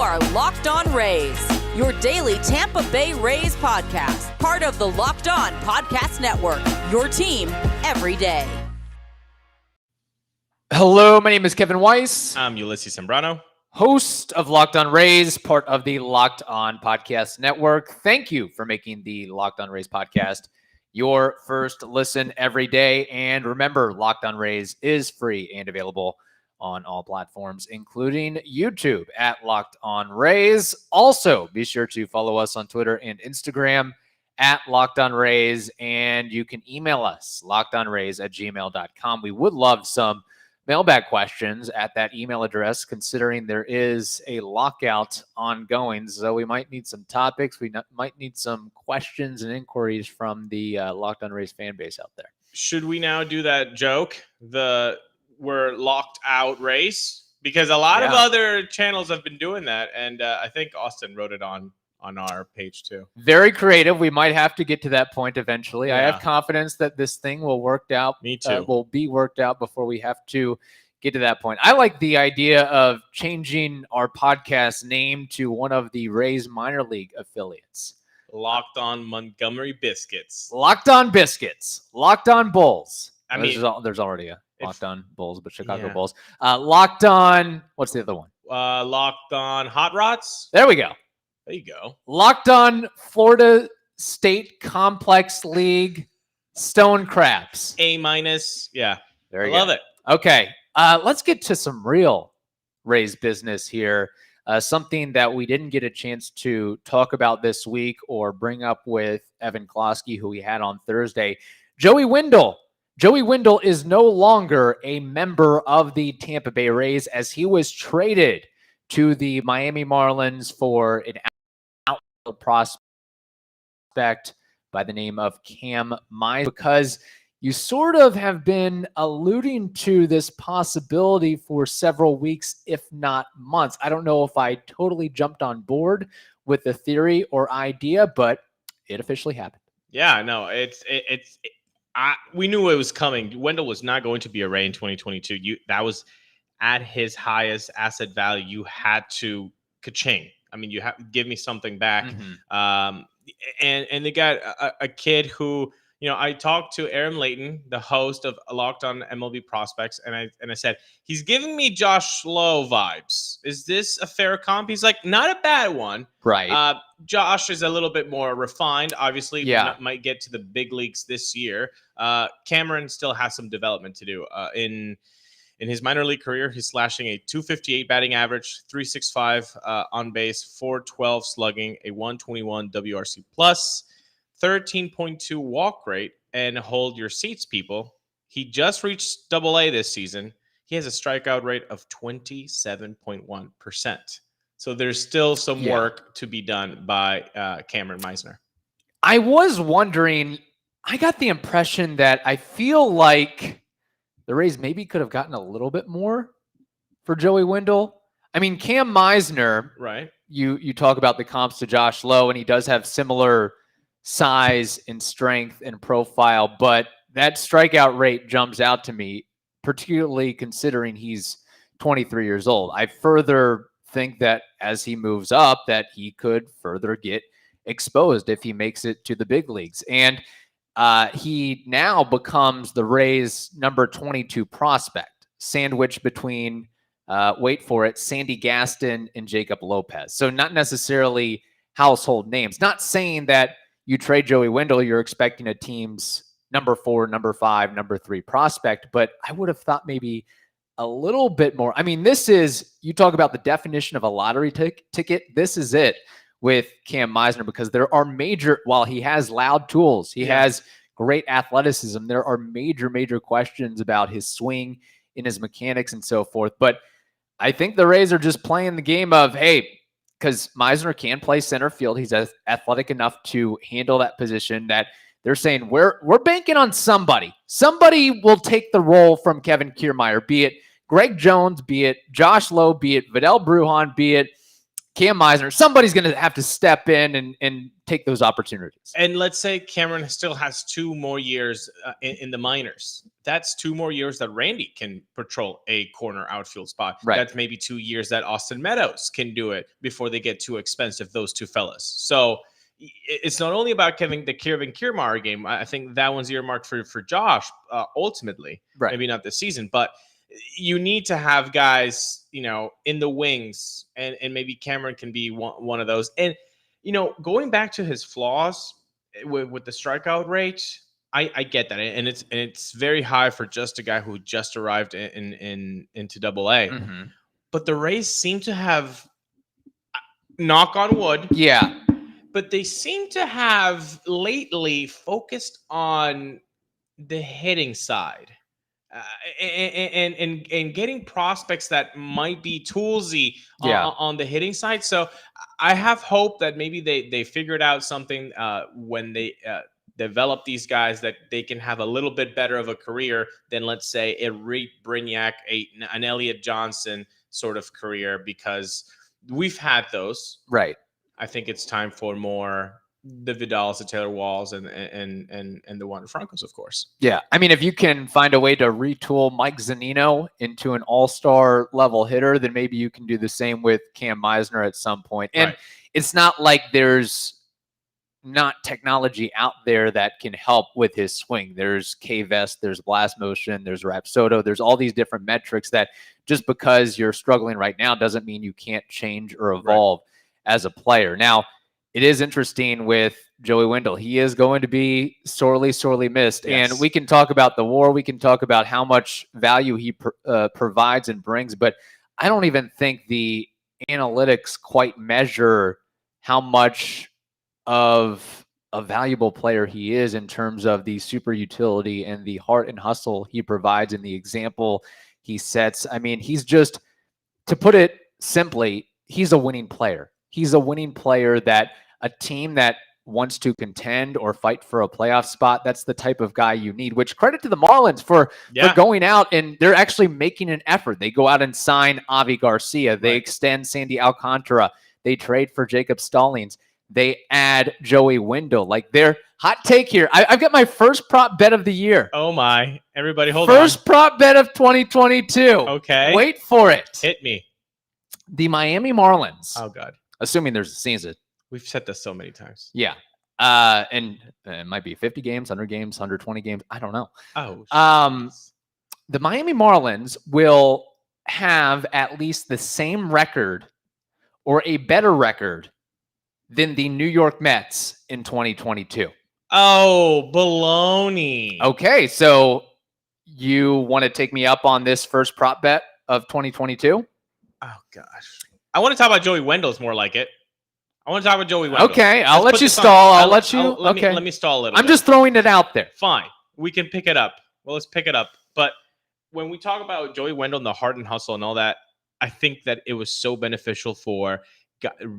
are Locked On Rays, your daily Tampa Bay Rays podcast, part of the Locked On Podcast Network, your team every day. Hello, my name is Kevin Weiss. I'm Ulises Sambrano, host of Locked On Rays, part of the Locked On Podcast Network. Thank you for making the Locked On Rays podcast your first listen every day. And remember, Locked On Rays is free and available on all platforms, including YouTube at Locked On Rays. Also, be sure to follow us on Twitter and Instagram at Locked On Rays. And you can email us, lockedonrays@gmail.com. We would love some mailbag questions at that email address, considering there is a lockout ongoing. So we might need some topics. We might need some questions and inquiries from the Locked On Rays fan base out there. Should we now do that joke? We're locked out Rays? Because a lot of other channels have been doing that. And I think Austin wrote it on our page too. Very creative. We might have to get to that point eventually. I have confidence that this thing will work out. Me too. Will be worked out before we have to get to that point. I like the idea of changing our podcast name to one of the Rays minor league affiliates. Locked On Montgomery Biscuits. Locked On Biscuits. Locked On Bulls. There's already a Locked On Bulls, but Chicago Bulls. Locked On, what's the other one? Locked On Hot Rods. There we go. There you go. Locked On Florida State Complex League Stone Crabs. A-. Yeah. There you go. Love it. Okay. Let's get to some real Rays business here. Something that we didn't get a chance to talk about this week or bring up with Evan Klosky, who we had on Thursday. Joey Wendle. Joey Wendle is no longer a member of the Tampa Bay Rays, as he was traded to the Miami Marlins for an outfield prospect by the name of Cam Meisner, because you sort of have been alluding to this possibility for several weeks, if not months. I don't know if I totally jumped on board with the theory or idea, but it officially happened. Yeah, no, we knew it was coming. Wendle was not going to be a Ray in 2022. That was at his highest asset value. You had to ka-ching. I mean, you have to give me something back. Mm-hmm. And they got a kid who, I talked to Aaron Layton, the host of Locked On MLB Prospects, and I said, he's giving me Josh Lowe vibes. Is this a fair comp? He's like, not a bad one. Right. Josh is a little bit more refined. Obviously, might get to the big leagues this year. Cameron still has some development to do. In his minor league career, he's slashing a .258 batting average, .365 on base, .412 slugging, a .121 WRC plus, 13.2 walk rate, and hold your seats, people. He just reached AA this season. He has a strikeout rate of 27.1%. So there's still some work to be done by Cameron Meisner. I was wondering, I got the impression that I feel like the Rays maybe could have gotten a little bit more for Joey Wendle. I mean, Cam Meisner, right? You talk about the comps to Josh Lowe, and he does have similar size and strength and profile, but that strikeout rate jumps out to me, particularly considering he's 23 years old. I further think that as he moves up, that he could further get exposed if he makes it to the big leagues. And he now becomes the Rays' number 22 prospect, sandwiched between, wait for it, Sandy Gaston and Jacob Lopez. So not necessarily household names. Not saying that you trade Joey Wendle, you're expecting a team's number 4, number 5, number 3 prospect, but I would have thought maybe a little bit more. I mean, you talk about the definition of a lottery ticket. This is it with Cam Meisner, because there are while he has loud tools, he has great athleticism, there are major questions about his swing and his mechanics and so forth. But I think the Rays are just playing the game of, hey, because Meisner can play center field. He's athletic enough to handle that position, that they're saying we're banking on somebody. Somebody will take the role from Kevin Kiermaier, be it Greg Jones, be it Josh Lowe, be it Vidal Brujan, be it Cam Meisner, somebody's going to have to step in and take those opportunities. And let's say Cameron still has 2 more years in the minors. That's 2 more years that Randy can patrol a corner outfield spot. Right. That's maybe 2 years that Austin Meadows can do it before they get too expensive, those two fellas. So it's not only about Kevin Kiermaier game. I think that one's earmarked for Josh ultimately. Right. Maybe not this season, but you need to have guys, in the wings, and maybe Cameron can be one of those. And, going back to his flaws with the strikeout rate, I get that. And it's very high for just a guy who just arrived into AA. Mm-hmm. But the Rays seem to have, knock on wood. Yeah. But they seem to have lately focused on the hitting side. And getting prospects that might be toolsy on the hitting side. So I have hope that maybe they figured out something when they develop these guys, that they can have a little bit better of a career than, let's say, a Reed Brignac, an Elliot Johnson sort of career, because we've had those. Right. I think it's time for more the Vidals, the Taylor Walls, and the Wander Francos, of course. Yeah. I mean, if you can find a way to retool Mike Zunino into an all-star level hitter, then maybe you can do the same with Cam Meisner at some point. And It's not like there's not technology out there that can help with his swing. There's K-Vest, there's blast motion, there's Rapsodo, there's all these different metrics that just because you're struggling right now doesn't mean you can't change or evolve as a player. Now, it is interesting with Joey Wendle. He is going to be sorely missed. Yes. And we can talk about the WAR. We can talk about how much value he provides and brings. But I don't even think the analytics quite measure how much of a valuable player he is in terms of the super utility and the heart and hustle he provides and the example he sets. I mean, he's just, to put it simply, he's a winning player. He's a winning player that a team that wants to contend or fight for a playoff spot, that's the type of guy you need, which credit to the Marlins for going out, and they're actually making an effort. They go out and sign Avi Garcia. They extend Sandy Alcantara. They trade for Jacob Stallings. They add Joey Wendle. Like, their hot take here. I've got my first prop bet of the year. Oh my. Everybody hold on. First prop bet of 2022. Okay. Wait for it. Hit me. The Miami Marlins. Oh, God. Assuming there's a season. We've said this so many times. Yeah. And it might be 50 games, 100 games, 120 games. I don't know. Oh, the Miami Marlins will have at least the same record or a better record than the New York Mets in 2022. Oh, baloney. Okay. So you want to take me up on this first prop bet of 2022? Oh, gosh. I want to talk about Joey Wendle. It's more like it. I want to talk about Joey Wendle. Okay, I'll let you stall. Let me stall a little I'm bit. just throwing it out there. Fine. We can pick it up. Well, let's pick it up. But when we talk about Joey Wendle and the heart and hustle and all that, I think that it was so beneficial for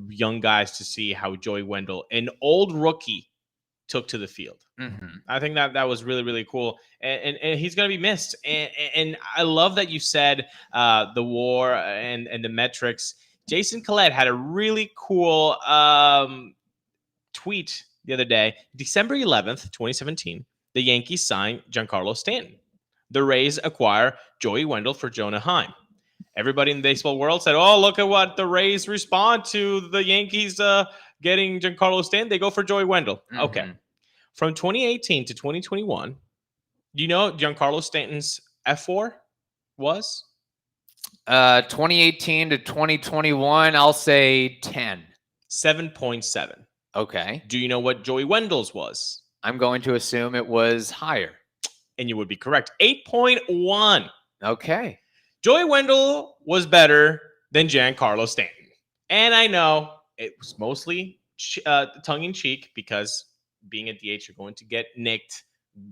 young guys to see how Joey Wendle, an old rookie, took to the field. Mm-hmm. I think that was really, really cool. And he's going to be missed. And I love that you said the WAR and the metrics. Jason Collette had a really cool tweet the other day. December 11th, 2017, the Yankees signed Giancarlo Stanton. The Rays acquire Joey Wendle for Jonah Heim. Everybody in the baseball world said, oh, look at what the Rays respond to the Yankees getting Giancarlo Stanton. They go for Joey Wendle. Mm-hmm. Okay. From 2018 to 2021, do you know what Giancarlo Stanton's F4 was? 2018 to 2021, I'll say 10. 7.7. Okay. Do you know what Joey Wendle's was? I'm going to assume it was higher. And you would be correct. 8.1. Okay. Joey Wendle was better than Giancarlo Stanton. And I know it was mostly tongue-in-cheek, because being a DH, you're going to get nicked.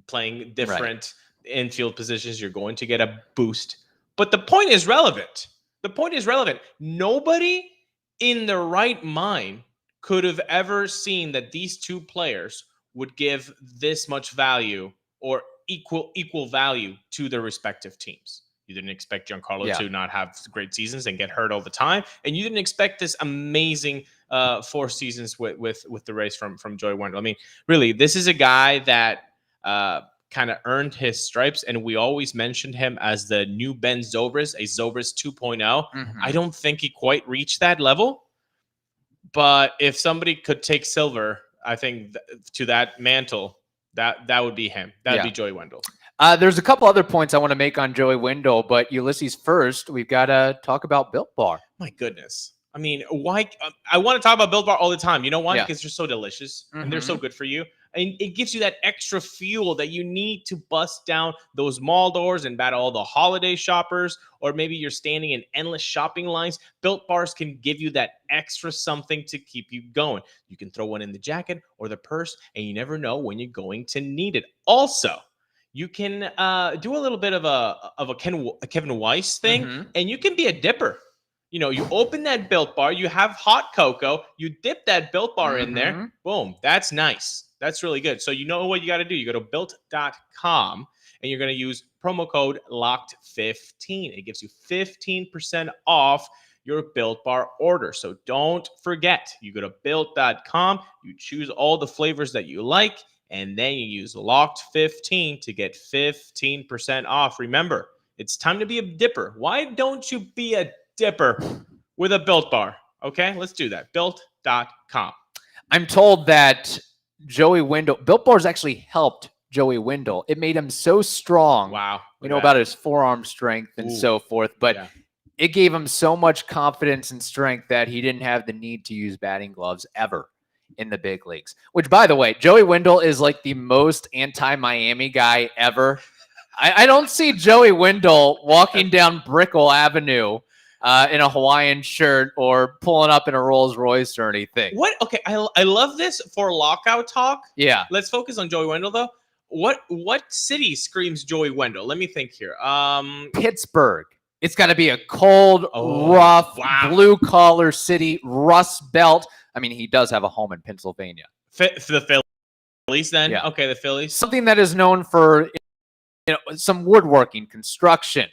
Playing different infield positions, you're going to get a boost. But the point is relevant. The point is relevant. Nobody in their right mind could have ever seen that these two players would give this much value or equal value to their respective teams. You didn't expect Giancarlo to not have great seasons and get hurt all the time. And you didn't expect this amazing 4 seasons with the Rays from Joey Wendle. I mean, really, this is a guy that kind of earned his stripes, and we always mentioned him as the new Ben Zobrist, a Zobrist 2.0. Mm-hmm. I don't think he quite reached that level, but if somebody could take silver, I think to that mantle, that would be him. That would be Joey Wendle. There's a couple other points I want to make on Joey Wendle, but Ulises, first, we've got to talk about Built Bar. My goodness. I mean, why? I want to talk about Built Bar all the time. You know why? Because they're so delicious and they're so good for you. And it gives you that extra fuel that you need to bust down those mall doors and battle all the holiday shoppers, or maybe you're standing in endless shopping lines. Built Bars can give you that extra something to keep you going. You can throw one in the jacket or the purse, and you never know when you're going to need it. Also, you can do a little bit of a Kevin Weiss thing, and you can be a dipper. You know, you open that Built Bar, you have hot cocoa, you dip that Built Bar in there, boom, that's nice. That's really good. So you know what you got to do. You go to built.com and you're going to use promo code LOCKED15. It gives you 15% off your Built Bar order. So don't forget, you go to built.com, you choose all the flavors that you like, and then you use LOCKED15 to get 15% off. Remember, it's time to be a dipper. Why don't you be a dipper with a Built Bar? Okay, let's do that. Built.com. I'm told that Joey Wendle, Built Bars actually helped Joey Wendle. It made him so strong. Wow. You know, about his forearm strength and so forth, but it gave him so much confidence and strength that he didn't have the need to use batting gloves ever in the big leagues. Which, by the way, Joey Wendle is like the most anti-Miami guy ever. I don't see Joey Wendle walking down Brickell Avenue in a Hawaiian shirt or pulling up in a Rolls Royce or anything. What? Okay, I love this for lockout talk. Yeah. Let's focus on Joey Wendle, though. What city screams Joey Wendle? Let me think here. Pittsburgh. It's got to be a cold, rough, blue-collar city, Rust Belt. I mean, he does have a home in Pennsylvania. The Phillies, then? Yeah. Okay, the Phillies. Something that is known for some woodworking, construction.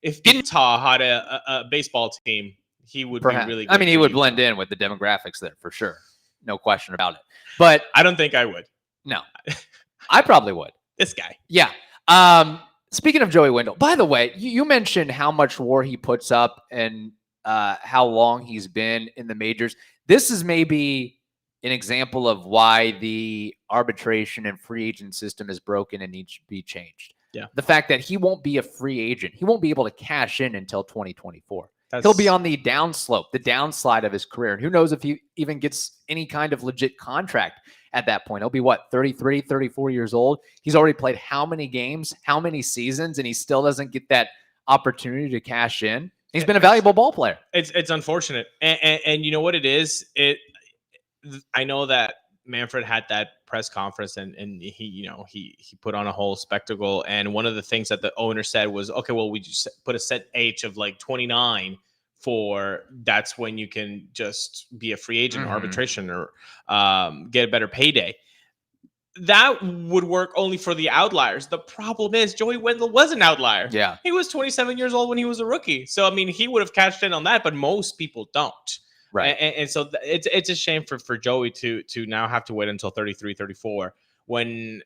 If Utah had a baseball team, he would be really good. I mean, he would blend in with the demographics there for sure. No question about it. But I don't think I would. No. I probably would. This guy. Yeah. Speaking of Joey Wendle, by the way, you mentioned how much WAR he puts up and how long he's been in the majors. This is maybe an example of why the arbitration and free agent system is broken and needs to be changed. Yeah. The fact that he won't be a free agent. He won't be able to cash in until 2024. He'll be on the downslope, the downslide of his career. And who knows if he even gets any kind of legit contract at that point. He'll be, 33, 34 years old? He's already played how many games, how many seasons, and he still doesn't get that opportunity to cash in? He's been a valuable ball player. It's unfortunate. And you know what it is? I know that Manfred had that press conference and he put on a whole spectacle. And one of the things that the owner said was, okay, well, we just put a set age of 29 that's when you can just be a free agent or arbitration or get a better payday. That would work only for the outliers. The problem is Joey Wendle was an outlier. Yeah. He was 27 years old when he was a rookie. So, I mean, he would have cashed in on that, but most people don't. Right. And so it's a shame for Joey to now have to wait until 33, 34 when,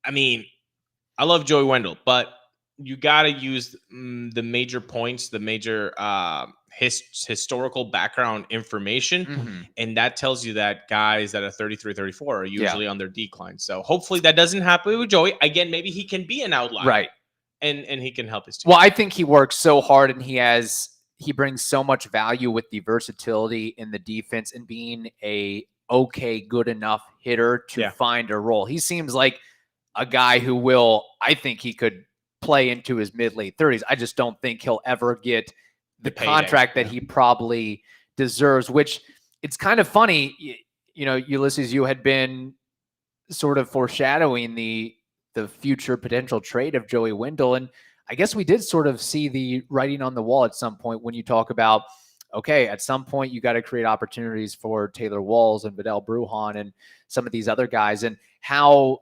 I mean, I love Joey Wendle, but you got to use the major points, the major historical background information. And that tells you that guys that are 33, 34 are usually on their decline. So hopefully that doesn't happen with Joey. Again, maybe he can be an outlier. Right. And he can help his team. Well, I think he works so hard and he brings so much value with the versatility in the defense and being good enough hitter to find a role. He seems like a guy who I think he could play into his mid-late 30s. I just don't think he'll ever get the contract that he probably deserves, which it's kind of funny. Ulises, you had been sort of foreshadowing the future potential trade of Joey Wendle. And I guess we did sort of see the writing on the wall at some point when you talk about, okay, at some point you got to create opportunities for Taylor Walls and Vidal Brujan and some of these other guys, and how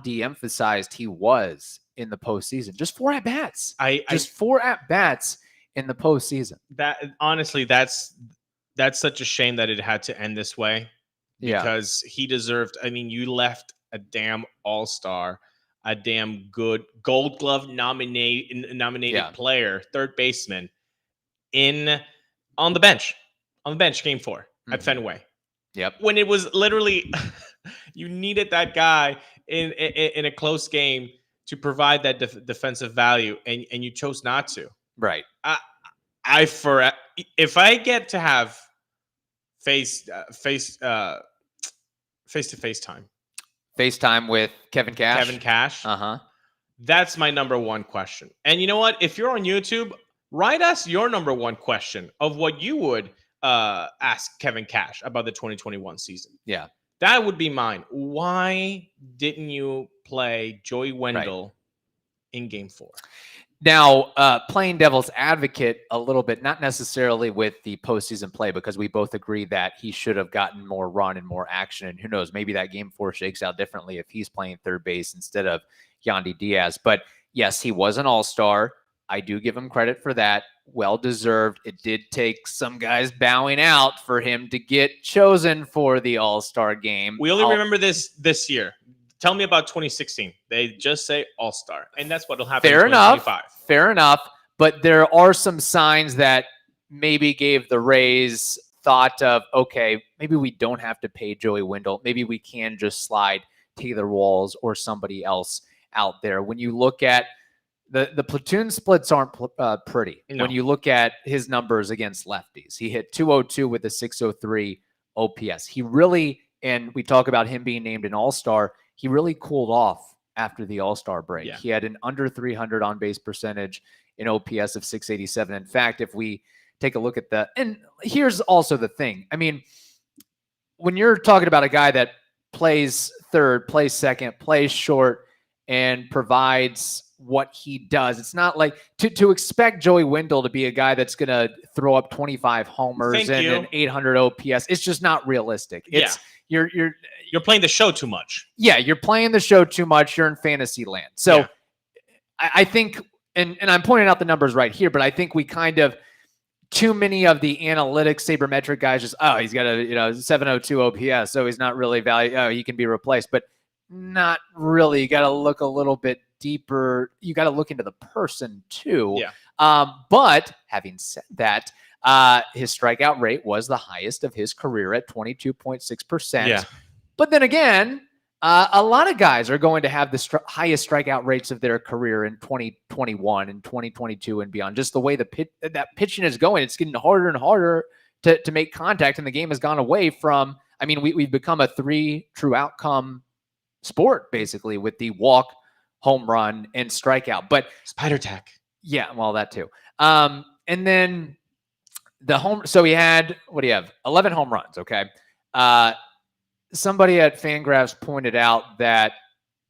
de-emphasized he was in the postseason. Just 4 at bats. Just 4 at bats in the postseason. That honestly, that's such a shame that it had to end this way. Because he deserved. I mean, you left a damn all-star, a damn good Gold Glove nominated player, third baseman, on the bench game 4 at Fenway. Yep. When it was literally, you needed that guy in a close game to provide that defensive value, and you chose not to. Right. If I get to have face-to-face time. FaceTime with Kevin Cash. That's my number one question. And you know what? If you're on YouTube, write us your number one question of what you would ask Kevin Cash about the 2021 season. Yeah. That would be mine. Why didn't you play Joey Wendle in Game 4? Now, playing devil's advocate a little bit, not necessarily with the postseason play, because we both agree that he should have gotten more run and more action. And who knows, maybe that Game 4 shakes out differently if he's playing third base instead of Yandy Diaz. But yes, he was an all-star. I do give him credit for that. Well-deserved. It did take some guys bowing out for him to get chosen for the all-star game. We only remember this year. Tell me about 2016. They just say all-star, and that's what will happen in 2025. Fair enough. But there are some signs that maybe gave the Rays thought of, okay, maybe we don't have to pay Joey Wendle. Maybe we can just slide Taylor Walls or somebody else out there. When you look at the platoon splits aren't pretty. No. When you look at his numbers against lefties, he hit 202 with a 603 OPS. He really, and we talk about him being named an all-star, he really cooled off after the all-star break. Yeah. He had an under 300 on-base percentage, an OPS of 687. In fact, if we take a look at that, and here's also the thing. I mean, when you're talking about a guy that plays third, plays second, plays short, and provides what he does, it's not like to expect Joey Wendle to be a guy that's going to throw up 25 homers and an 800 OPS. It's just not realistic. It's you're playing the show too much. Yeah, you're playing the show too much. You're in fantasy land. So I think, and I'm pointing out the numbers right here, but I think we kind of, too many of the analytics sabermetric guys just, he's got a 702 OPS, so he's not really he can be replaced, but not really. You got to look a little bit deeper. You got to look into the person too. Yeah. But having said that, his strikeout rate was the highest of his career at 22.6%. Yeah. But then again, a lot of guys are going to have the highest strikeout rates of their career in 2021 and 2022 and beyond. Just the way that pitching is going, it's getting harder and harder to make contact, and the game has gone away from. I mean, we've become a 3 true outcome sport basically with the walk, home run, and strikeout. But spider tack. Yeah, well, that too. And then the home. So he had, what do you have? 11 home runs. Okay. Somebody at Fangraphs pointed out that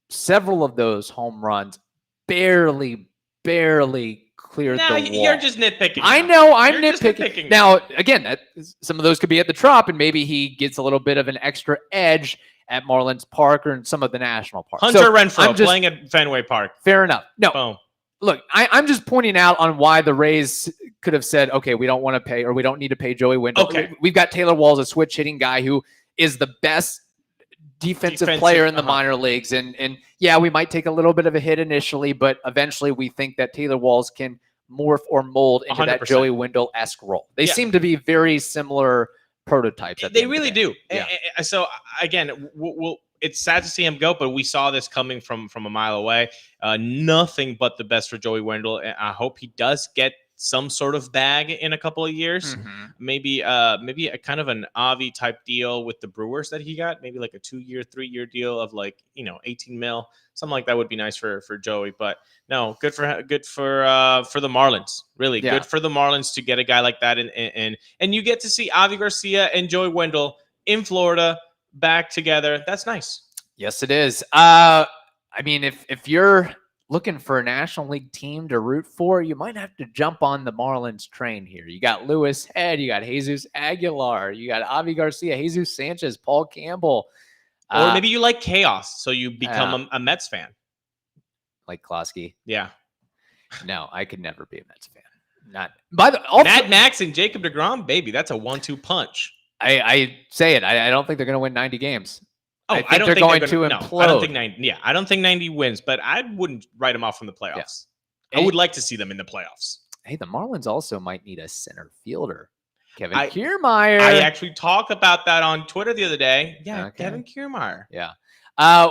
several of those home runs barely cleared the wall. You're just nitpicking. I know, I'm nitpicking. Now, again, some of those could be at the Trop, and maybe he gets a little bit of an extra edge at Marlins Park or in some of the national parks. Hunter Renfroe playing at Fenway Park. Fair enough. No. Boom. Look, I'm just pointing out on why the Rays could have said, okay, we don't want to pay, or we don't need to pay Joey Wendle. Okay. We've got Taylor Walls, a switch hitting guy who is the best defensive player in the minor leagues. And yeah, we might take a little bit of a hit initially, but eventually we think that Taylor Walls can morph or mold into 100%. That Joey Wendle-esque role. They seem to be very similar prototypes. They really do. Yeah. So again, it's sad to see him go, but we saw this coming from a mile away. Nothing but the best for Joey Wendle. I hope he does get some sort of bag in a couple of years. Mm-hmm. Maybe a kind of an Avi type deal with the Brewers that he got. Maybe like a 2-year, 3-year deal of 18 mil. Something like that would be nice for Joey. But no, good for the Marlins. Really good for the Marlins to get a guy like that, and you get to see Avi Garcia and Joey Wendle in Florida back together. That's nice. Yes, it is. I mean, if you're looking for a National League team to root for, you might have to jump on the Marlins train here. You got Lewis Head, you got Jesus Aguilar, you got Avi Garcia, Jesus Sanchez, Paul Campbell. Or maybe you like chaos, so you become a Mets fan. like Klosky. Yeah. No, I could never be a Mets fan. Not by the also, Mad Max and Jacob deGrom, baby, that's a 1-2 punch. I say it. I don't think they're going to win 90 games. Oh, I think don't they're think going they're to gonna, implode. No, I don't think 90. Yeah, I don't think 90 wins, but I wouldn't write them off from the playoffs. Yeah. I would like to see them in the playoffs. Hey, the Marlins also might need a center fielder. Kevin Kiermaier. I actually talked about that on Twitter the other day. Yeah, Okay. Kevin Kiermaier. Yeah.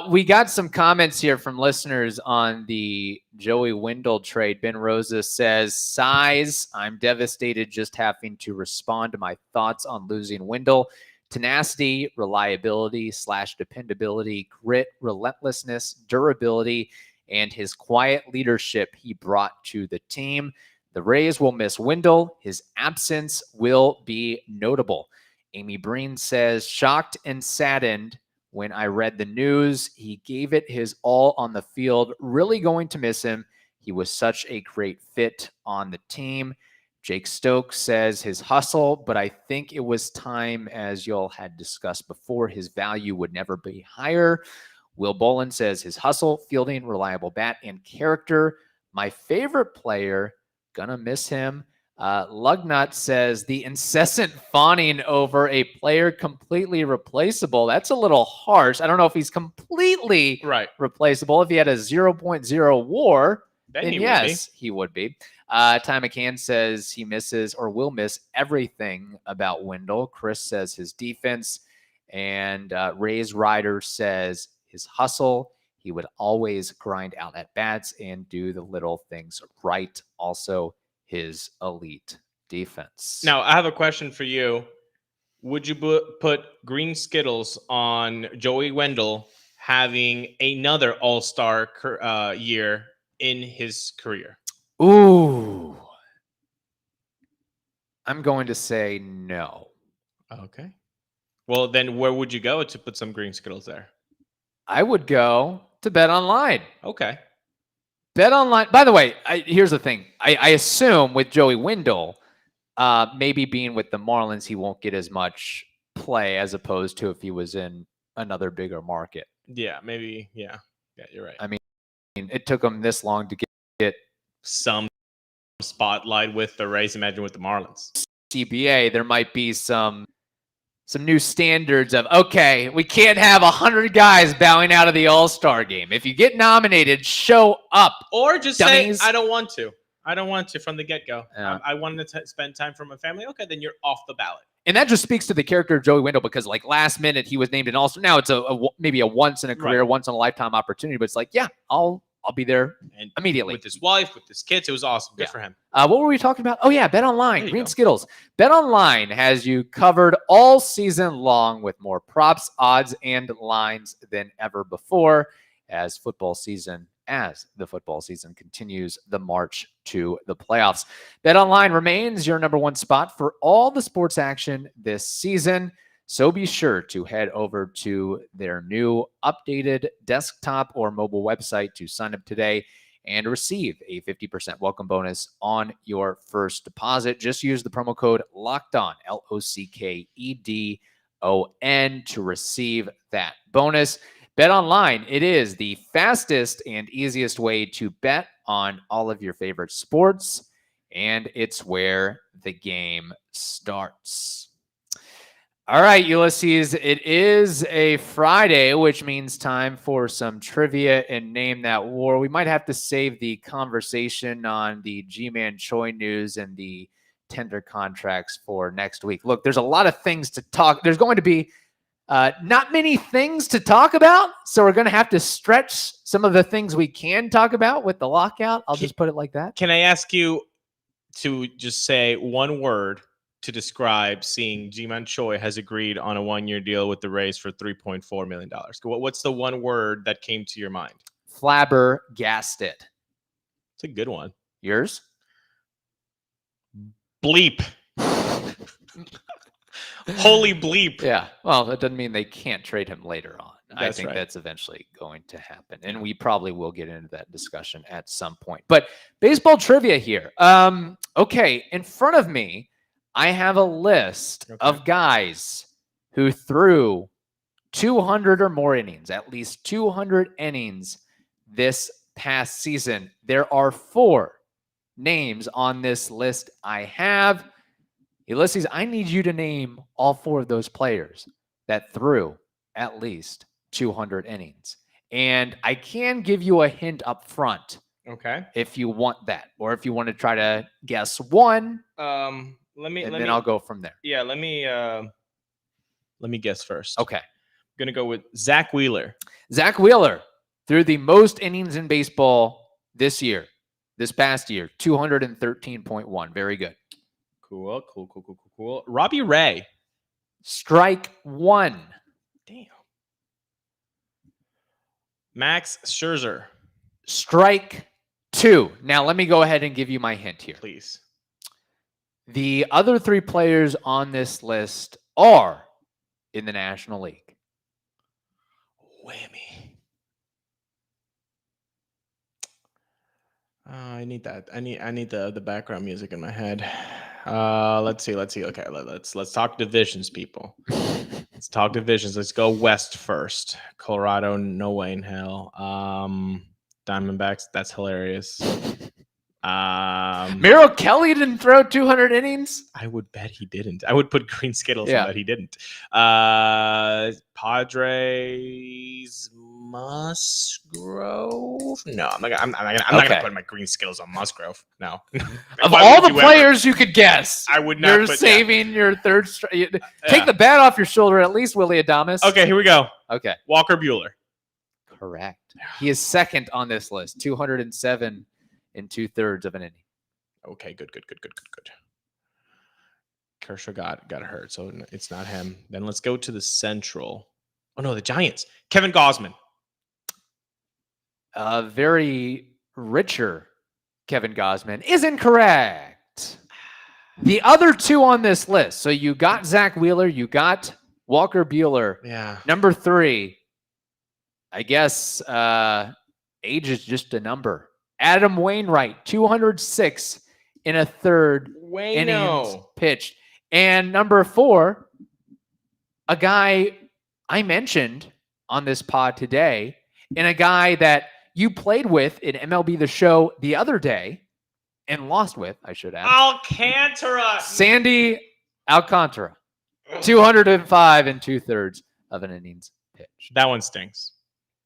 We got some comments here from listeners on the Joey Wendle trade. Ben Rosa says, size, I'm devastated just having to respond to my thoughts on losing Wendle. Tenacity, reliability / dependability, grit, relentlessness, durability, and his quiet leadership he brought to the team. The Rays will miss Wendle. His absence will be notable. Amy Breen says, shocked and saddened when I read the news. He gave it his all on the field. Really going to miss him. He was such a great fit on the team. Jake Stokes says his hustle, but I think it was time, as y'all had discussed before, his value would never be higher. Will Bolin says his hustle, fielding, reliable bat, and character. My favorite player, gonna miss him. Lugnut says the incessant fawning over a player completely replaceable. That's a little harsh. I don't know if he's completely replaceable. If he had a 0.0 WAR, then yes, he would be. Ty McCann says he misses or will miss everything about Wendle. Chris says his defense. And Ray's Rider says his hustle. He would always grind out at bats and do the little things right. Also, his elite defense. Now, I have a question for you. Would you put green Skittles on Joey Wendle having another all-star year in his career? Ooh. I'm going to say no. Okay. Well, then where would you go to put some green Skittles there? I would go to BetOnline. Okay. BetOnline. By the way, here's the thing. I assume with Joey Wendle, maybe being with the Marlins, he won't get as much play as opposed to if he was in another bigger market. Yeah, maybe. Yeah, you're right. I mean, it took him this long to get some spotlight with the Rays. Imagine with the Marlins. CBA, there might be some new standards of, okay, we can't have 100 guys bowing out of the All-Star game. If you get nominated, show up. Or just dummies. say, I don't want to. I don't want to from the get-go. Yeah. I wanted to spend time for my family. Okay, then you're off the ballot. And that just speaks to the character of Joey Wendle because, like, last minute he was named an All-Star. Now it's maybe a once-in-a-career, once-in-a-lifetime opportunity, but it's like, yeah, I'll be there and immediately. With his wife, with his kids. It was awesome. Good for him. What were we talking about? Oh, yeah, BetOnline, green Skittles. BetOnline has you covered all season long with more props, odds, and lines than ever before as the football season continues the march to the playoffs. BetOnline remains your number one spot for all the sports action this season. So be sure to head over to their new updated desktop or mobile website to sign up today and receive a 50% welcome bonus on your first deposit. Just use the promo code LOCKEDON, LOCKEDON, to receive that bonus. BetOnline, it is the fastest and easiest way to bet on all of your favorite sports, and it's where the game starts. All right, Ulises, it is a Friday, which means time for some trivia and Name That War. We might have to save the conversation on the G-Man Choi news and the tender contracts for next week. Look, there's a lot of things to talk. There's going to be not many things to talk about, so we're going to have to stretch some of the things we can talk about with the lockout. I'll just put it like that. Can I ask you to just say one word to describe seeing Ji-Man Choi has agreed on a 1-year deal with the Rays for $3.4 million? What's the one word that came to your mind? Flabbergasted. It's a good one. Yours? Bleep. Holy bleep. Yeah. Well, that doesn't mean they can't trade him later on. I think right. that's eventually going to happen. And we probably will get into that discussion at some point. But baseball trivia here. Okay. In front of me, I have a list of guys who threw 200 or more innings, at least 200 innings this past season. There are 4 names on this list I have. Ulises, I need you to name all 4 of those players that threw at least 200 innings. And I can give you a hint up front. Okay. If you want that, or if you want to try to guess one, Then I'll go from there. Yeah, let me guess first. Okay. I'm gonna go with Zach Wheeler. Zach Wheeler threw the most innings in baseball this past year, 213.1. Very good. Cool. Robbie Ray. Strike 1. Damn. Max Scherzer. Strike 2. Now, let me go ahead and give you my hint here. Please. The other 3 players on this list are in the National League. Whammy. I need that. I need the background music in my head. Let's see. Okay, let's talk divisions, people. Let's talk divisions. Let's go West first. Colorado, no way in hell. Diamondbacks, that's hilarious. Merrill Kelly didn't throw 200 innings? I would bet he didn't. I would put green Skittles on that he didn't. Padres, Musgrove. No, I'm not gonna put my green Skittles on Musgrove. No. Of all the players you could guess, I would not. You're saving your third. Take the bat off your shoulder, at least, Willie Adames. Okay, here we go. Okay, Walker Buehler. Correct. He is second on this list, 207 and 2/3 of an inning. Okay, good. Kershaw got hurt, so it's not him. Then let's go to the Central. Oh no, the Giants. Kevin Gausman. Very richer Kevin Gausman is incorrect. The other 2 on this list. So you got Zach Wheeler, you got Walker Buehler. Yeah. Number 3, I guess age is just a number. Adam Wainwright, 206 in a third innings pitched. And number 4, a guy I mentioned on this pod today, and a guy that you played with in MLB The Show the other day and lost with, I should add. Alcantara. Sandy Alcantara, 205 and 2/3 of an innings pitched. That one stinks.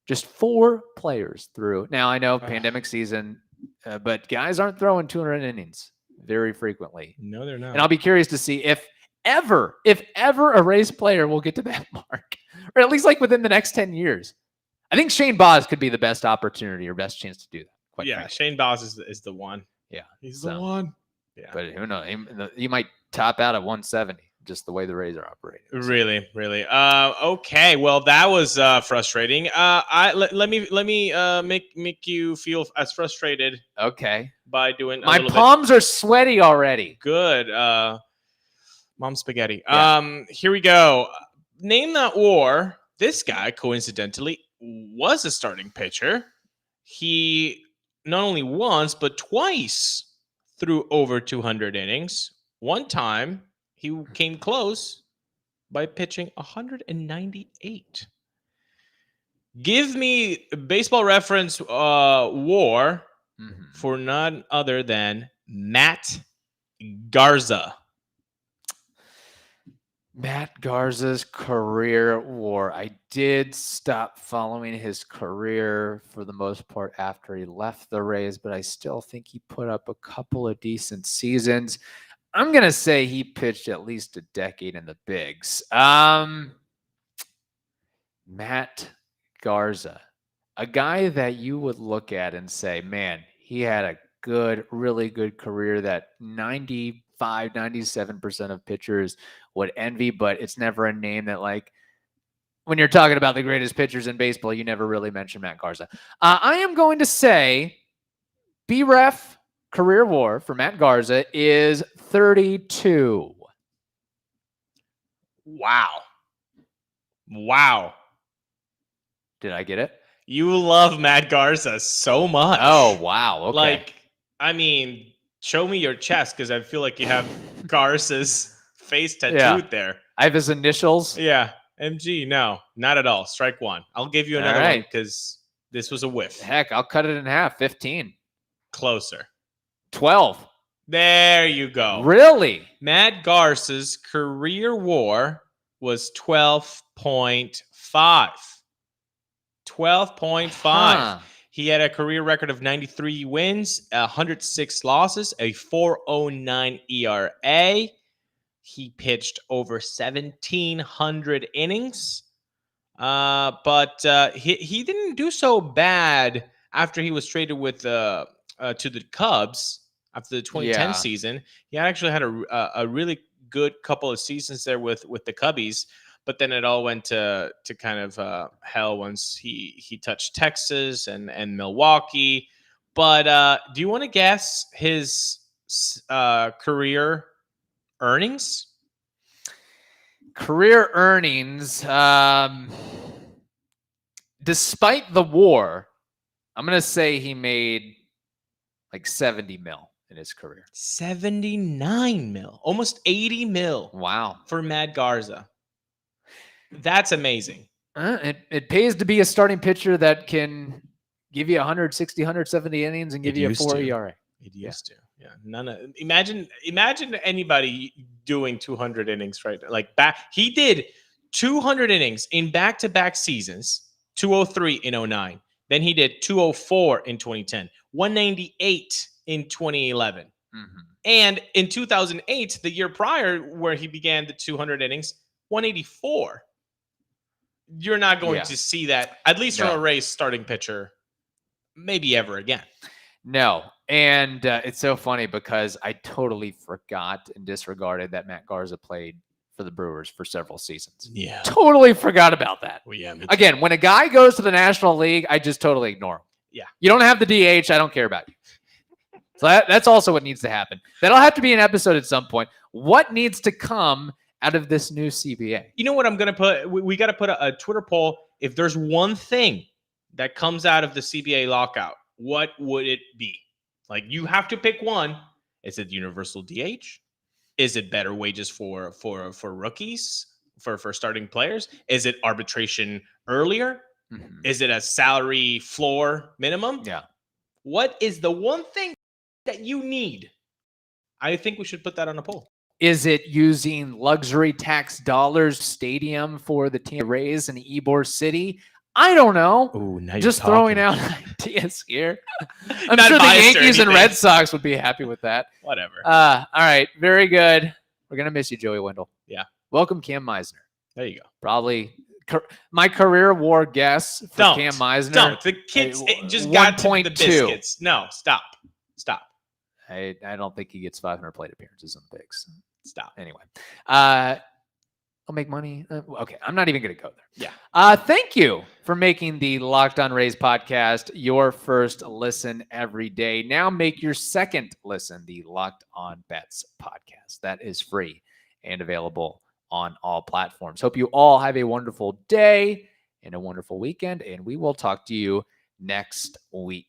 Just 4 players through. Now, I know pandemic season, but guys aren't throwing 200 innings very frequently. No, they're not. And I'll be curious to see if ever a Rays player will get to that mark, or at least like within the next 10 years. I think Shane Baz could be the best opportunity or best chance to do that. Frankly. Shane Baz is the one. Yeah. He's the one. Yeah. But who knows? He might top out at 170. Just the way the Rays are operating. So. Really. Okay. Well, that was frustrating. Let me make you feel as frustrated. Okay. By doing my palms are sweaty already. Good. Mom spaghetti. Yeah. Here we go. Name that war. This guy, coincidentally, was a starting pitcher. He not only once but twice threw over 200 innings. One time. He came close by pitching 198. Give me Baseball Reference war for none other than Matt Garza. Matt Garza's career war. I did stop following his career for the most part after he left the Rays, but I still think he put up a couple of decent seasons. I'm going to say he pitched at least a decade in the bigs. Matt Garza, a guy that you would look at and say, man, he had a really good career that 95, 97% of pitchers would envy, but it's never a name that, like, when you're talking about the greatest pitchers in baseball, you never really mention Matt Garza. I am going to say BREF career war for Matt Garza is 32. Wow. Did I get it? You love Matt Garza so much. Oh, wow. Okay. Like, I mean, show me your chest because I feel like you have Garza's face tattooed there. I have his initials. Yeah. MG. No, not at all. Strike 1. I'll give you another one because This was a whiff. Heck, I'll cut it in half. 15. Closer. 12. There you go. Really? Matt Garza's career WAR was 12.5. 12.5. Huh. He had a career record of 93 wins, 106 losses, a 4.09 ERA. He pitched over 1,700 innings. But he didn't do so bad after he was traded with to the Cubs after the 2010 season. He actually had a really good couple of seasons there with the Cubbies, but then it all went to kind of hell once he touched Texas and Milwaukee. But do you want to guess his career earnings? Career earnings, despite the WAR, I'm going to say he made like 70 mil in his career. 79 mil, almost 80 mil. Wow. For Matt Garza. That's amazing. It pays to be a starting pitcher that can give you 160, 170 innings and give you a 4 ERA. It used to. Yeah. Imagine anybody doing 200 innings right like back. He did 200 innings in back-to-back seasons, 203 in 2009. Then he did 204 in 2010, 198 in 2011. Mm-hmm. And in 2008, the year prior where he began the 200 innings, 184. You're not going to see that, at least from a Rays starting pitcher, maybe ever again. No. And it's so funny because I totally forgot and disregarded that Matt Garza played for the Brewers for several seasons. Yeah. Totally forgot about that. Well, yeah. Again, when a guy goes to the National League, I just totally ignore him. Yeah. You don't have the DH. I don't care about you. So that's also what needs to happen. That'll have to be an episode at some point. What needs to come out of this new CBA? You know what I'm going to put? We got to put a Twitter poll. If there's one thing that comes out of the CBA lockout, what would it be? Like, you have to pick one. Is it universal DH? Is it better wages for rookies, for starting players? Is it arbitration earlier? Mm-hmm. Is it a salary floor minimum? Yeah. What is the one thing that you need? I think we should put that on a poll. Is it using luxury tax dollars stadium for the team Rays in Ybor City? I don't know. Ooh, now just throwing out ideas here. I'm Not sure the biased or Yankees and anything. Red Sox would be happy with that. Whatever. All right. Very good. We're going to miss you, Joey Wendle. Yeah. Welcome, Cam Meisner. There you go. Probably my career war guess for Cam Meisner. Don't. The kids just got to the 1.2. biscuits. No, stop. I don't think he gets 500 plate appearances on the bigs. Stop. Anyway. I'll make money. Okay, I'm not even going to go there. Yeah. Thank you for making the Locked On Rays podcast your first listen every day. Now make your second listen the Locked On Bets podcast. That is free and available on all platforms. Hope you all have a wonderful day and a wonderful weekend, and we will talk to you next week.